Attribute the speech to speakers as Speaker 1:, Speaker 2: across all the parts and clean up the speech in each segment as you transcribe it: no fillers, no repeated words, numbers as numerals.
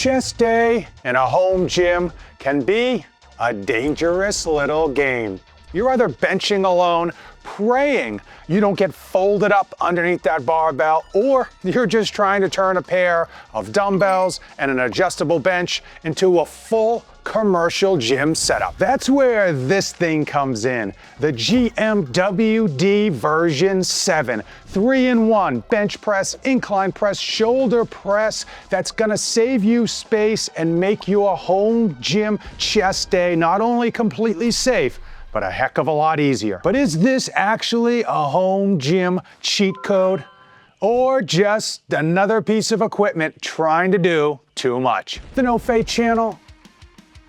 Speaker 1: Chest day in a home gym can be a dangerous little game. You're either benching alone, praying you don't get folded up underneath that barbell, or you're just trying to turn a pair of dumbbells and an adjustable bench into a full commercial gym setup. That's where this thing comes in. The GMWD V7, 3-in-1 bench press, incline press, shoulder press that's gonna save you space and make your home gym chest day not only completely safe, but a heck of a lot easier. But is this actually a home gym cheat code? Or just another piece of equipment trying to do too much? The No Fate channel,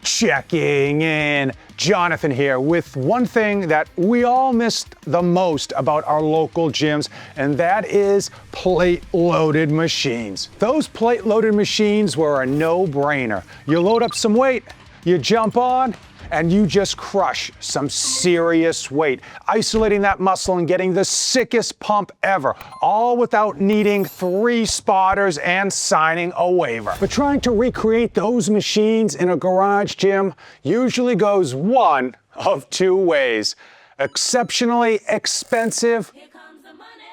Speaker 1: checking in. Jonathan here with one thing that we all missed the most about our local gyms, and that is plate-loaded machines. Those plate-loaded machines were a no-brainer. You load up some weight, you jump on, and you just crush some serious weight, isolating that muscle and getting the sickest pump ever, all without needing 3 spotters and signing a waiver. But trying to recreate those machines in a garage gym usually goes one of 2 ways: exceptionally expensive,
Speaker 2: Here comes the money.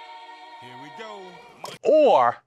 Speaker 2: Here we go.
Speaker 1: or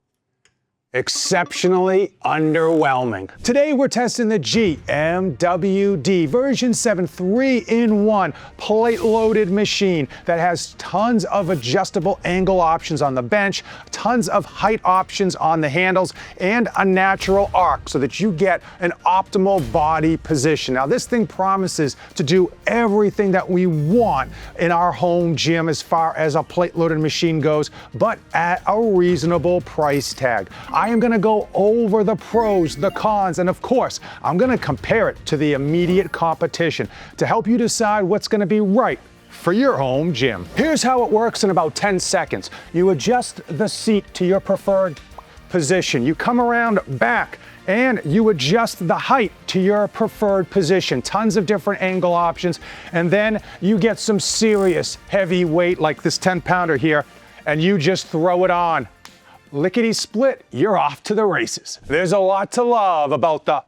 Speaker 1: exceptionally underwhelming. Today we're testing the GMWD V7 3-in-1 plate-loaded machine that has tons of adjustable angle options on the bench, tons of height options on the handles, and a natural arc so that you get an optimal body position. Now this thing promises to do everything that we want in our home gym as far as a plate-loaded machine goes, but at a reasonable price tag. I am gonna go over the pros, the cons, and of course, I'm gonna compare it to the immediate competition to help you decide what's gonna be right for your home gym. Here's how it works in about 10 seconds. You adjust the seat to your preferred position. You come around back and you adjust the height to your preferred position. Tons of different angle options. And then you get some serious heavy weight like this 10-pounder here, and you just throw it on. Lickety split, you're off to the races. There's a lot to love about the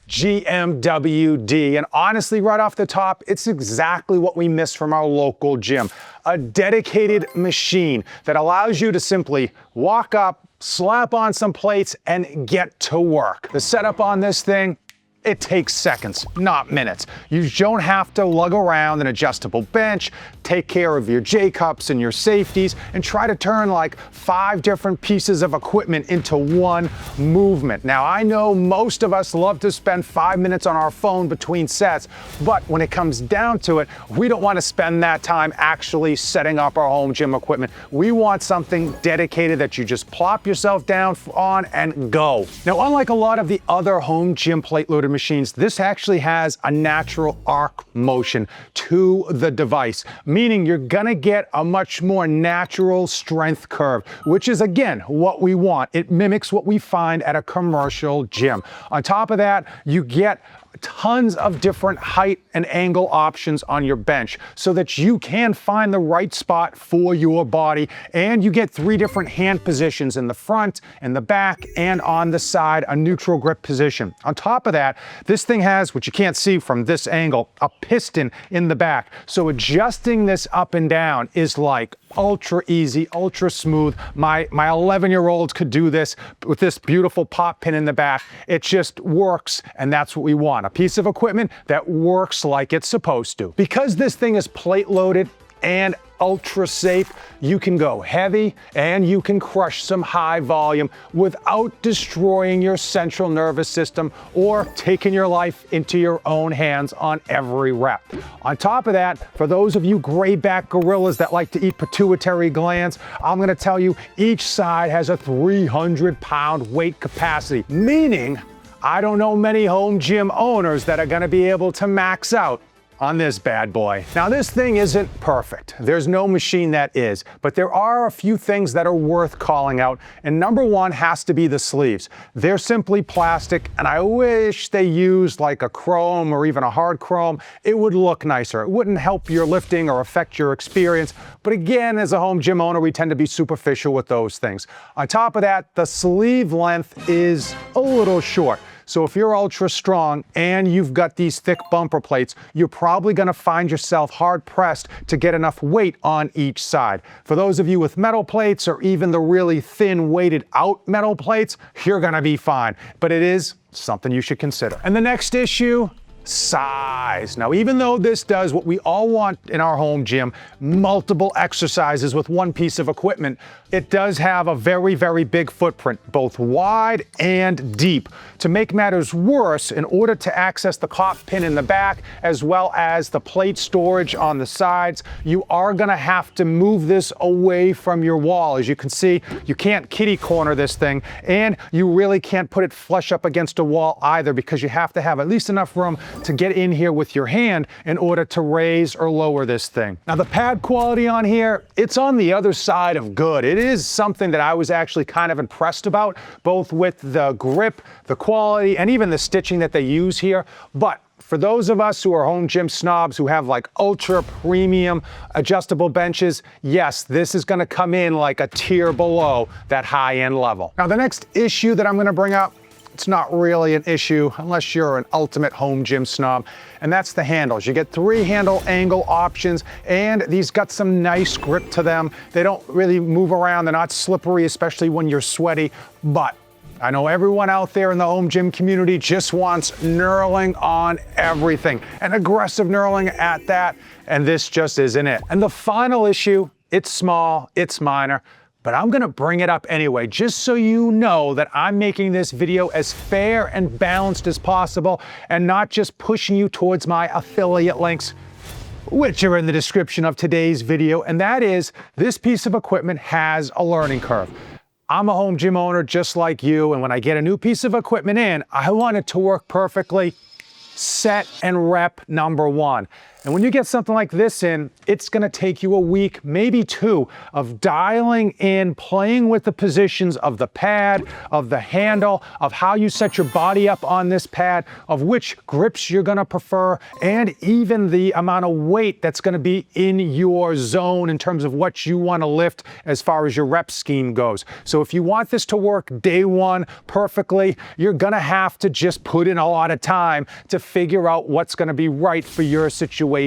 Speaker 1: GMWD, and honestly, right off the top, it's exactly what we miss from our local gym. A dedicated machine that allows you to simply walk up, slap on some plates, and get to work. The setup on this thing, it takes seconds, not minutes. You don't have to lug around an adjustable bench, take care of your J-cups and your safeties, and try to turn like 5 different pieces of equipment into one movement. Now, I know most of us love to spend 5 minutes on our phone between sets, but when it comes down to it, we don't want to spend that time actually setting up our home gym equipment. We want something dedicated that you just plop yourself down on and go. Now, unlike a lot of the other home gym plate-loaded machines, this actually has a natural arc motion to the device, meaning you're gonna get a much more natural strength curve, which is again what we want. It mimics what we find at a commercial gym. On top of that, you get tons of different height and angle options on your bench so that you can find the right spot for your body, and you get 3 different hand positions in the front, in the back, and on the side, a neutral grip position. On top of that, this thing has, which you can't see from this angle, a piston in the back. So adjusting this up and down is like ultra easy, ultra smooth. My 11-year-olds could do this with this beautiful pop pin in the back. It just works, and that's what we want. A piece of equipment that works like it's supposed to. Because this thing is plate loaded and ultra safe, you can go heavy and you can crush some high volume without destroying your central nervous system or taking your life into your own hands on every rep. On top of that, for those of you gray back gorillas that like to eat pituitary glands, I'm gonna tell you each side has a 300-pound weight capacity, meaning I don't know many home gym owners that are gonna be able to max out on this bad boy. Now this thing isn't perfect. There's no machine that is, but there are a few things that are worth calling out, and number 1 has to be the sleeves. They're simply plastic, and I wish they used like a chrome or even a hard chrome. It would look nicer. It wouldn't help your lifting or affect your experience, but again, as a home gym owner, we tend to be superficial with those things. On top of that, the sleeve length is a little short. So if you're ultra strong and you've got these thick bumper plates, you're probably gonna find yourself hard pressed to get enough weight on each side. For those of you with metal plates or even the really thin weighted out metal plates, you're gonna be fine. But it is something you should consider. And the next issue, size. Now, even though this does what we all want in our home gym, multiple exercises with one piece of equipment, it does have a very, very big footprint, both wide and deep. To make matters worse, in order to access the cop pin in the back, as well as the plate storage on the sides, you are gonna have to move this away from your wall. As you can see, you can't kitty corner this thing, and you really can't put it flush up against a wall either, because you have to have at least enough room to get in here with your hand in order to raise or lower this thing. Now, the pad quality on here, it's on the other side of good. It is something that I was actually kind of impressed about, both with the grip, the quality, and even the stitching that they use here. But for those of us who are home gym snobs who have like ultra premium adjustable benches, yes, this is gonna come in like a tier below that high-end level. Now, the next issue that I'm gonna bring up, it's not really an issue unless you're an ultimate home gym snob, and that's the handles. You get 3 handle angle options, and these got some nice grip to them. They don't really move around. They're not slippery, especially when you're sweaty, but I know everyone out there in the home gym community just wants knurling on everything, and aggressive knurling at that, and this just isn't it. And the final issue, it's small, it's minor, but I'm gonna bring it up anyway, just so you know that I'm making this video as fair and balanced as possible, and not just pushing you towards my affiliate links, which are in the description of today's video, and that is, this piece of equipment has a learning curve. I'm a home gym owner just like you, and when I get a new piece of equipment in, I want it to work perfectly, set and rep number 1. And when you get something like this in, it's gonna take you a week, maybe 2, of dialing in, playing with the positions of the pad, of the handle, of how you set your body up on this pad, of which grips you're gonna prefer, and even the amount of weight that's gonna be in your zone in terms of what you wanna lift as far as your rep scheme goes. So if you want this to work day 1 perfectly, you're gonna have to just put in a lot of time to figure out what's gonna be right for your situation,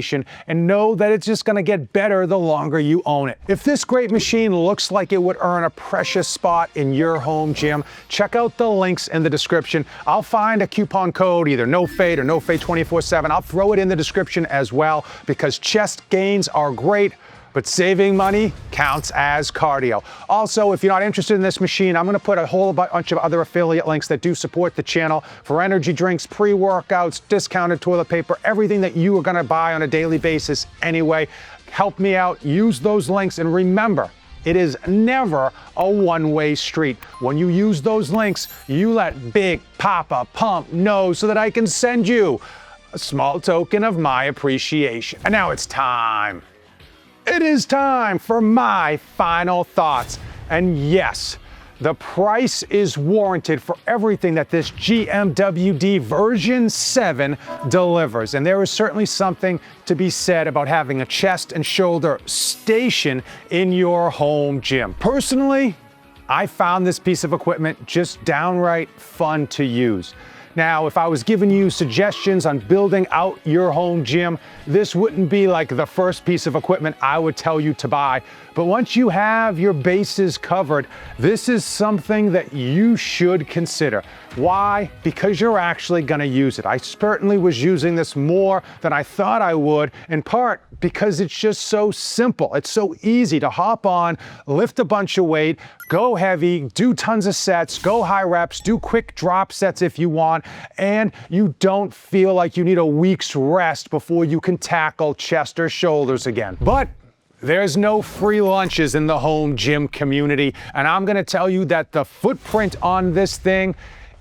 Speaker 1: and know that it's just gonna get better the longer you own it. If this great machine looks like it would earn a precious spot in your home gym, check out the links in the description. I'll find a coupon code, either NOFADE or NOFADE 24/7. I'll throw it in the description as well, because chest gains are great, but saving money counts as cardio. Also, if you're not interested in this machine, I'm gonna put a whole bunch of other affiliate links that do support the channel for energy drinks, pre-workouts, discounted toilet paper, everything that you are gonna buy on a daily basis anyway. Help me out, use those links, and remember, it is never a one-way street. When you use those links, you let Big Papa Pump know so that I can send you a small token of my appreciation. And now it's time. It is time for my final thoughts. And yes, the price is warranted for everything that this GMWD version 7 delivers. And there is certainly something to be said about having a chest and shoulder station in your home gym. Personally, I found this piece of equipment just downright fun to use. Now, if I was giving you suggestions on building out your home gym, this wouldn't be like the first piece of equipment I would tell you to buy. But once you have your bases covered, this is something that you should consider. Why? Because you're actually gonna use it. I certainly was using this more than I thought I would, in part because it's just so simple. It's so easy to hop on, lift a bunch of weight, go heavy, do tons of sets, go high reps, do quick drop sets if you want, and you don't feel like you need a week's rest before you can tackle chest or shoulders again. But there's no free lunches in the home gym community, and I'm gonna tell you that the footprint on this thing,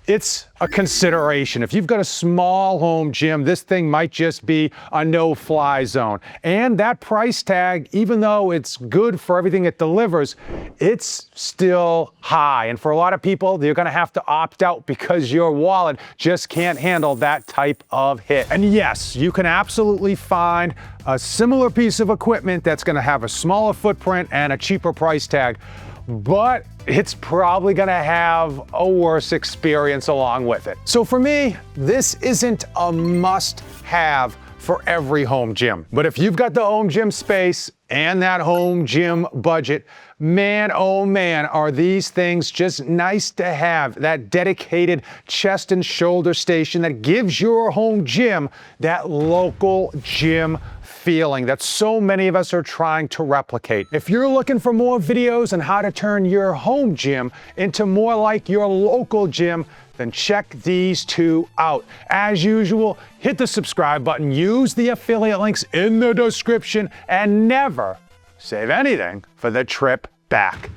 Speaker 1: it's a consideration. If you've got a small home gym, this thing might just be a no-fly zone. And that price tag, even though it's good for everything it delivers, it's still high. And for a lot of people, you're gonna have to opt out because your wallet just can't handle that type of hit. And yes, you can absolutely find a similar piece of equipment that's gonna have a smaller footprint and a cheaper price tag. But it's probably gonna have a worse experience along with it. So for me, this isn't a must-have for every home gym. But if you've got the home gym space and that home gym budget, man, oh man, are these things just nice to have. That dedicated chest and shoulder station that gives your home gym that local gym feeling that so many of us are trying to replicate. If you're looking for more videos on how to turn your home gym into more like your local gym, then check these two out. As usual, hit the subscribe button, use the affiliate links in the description, and never save anything for the trip back.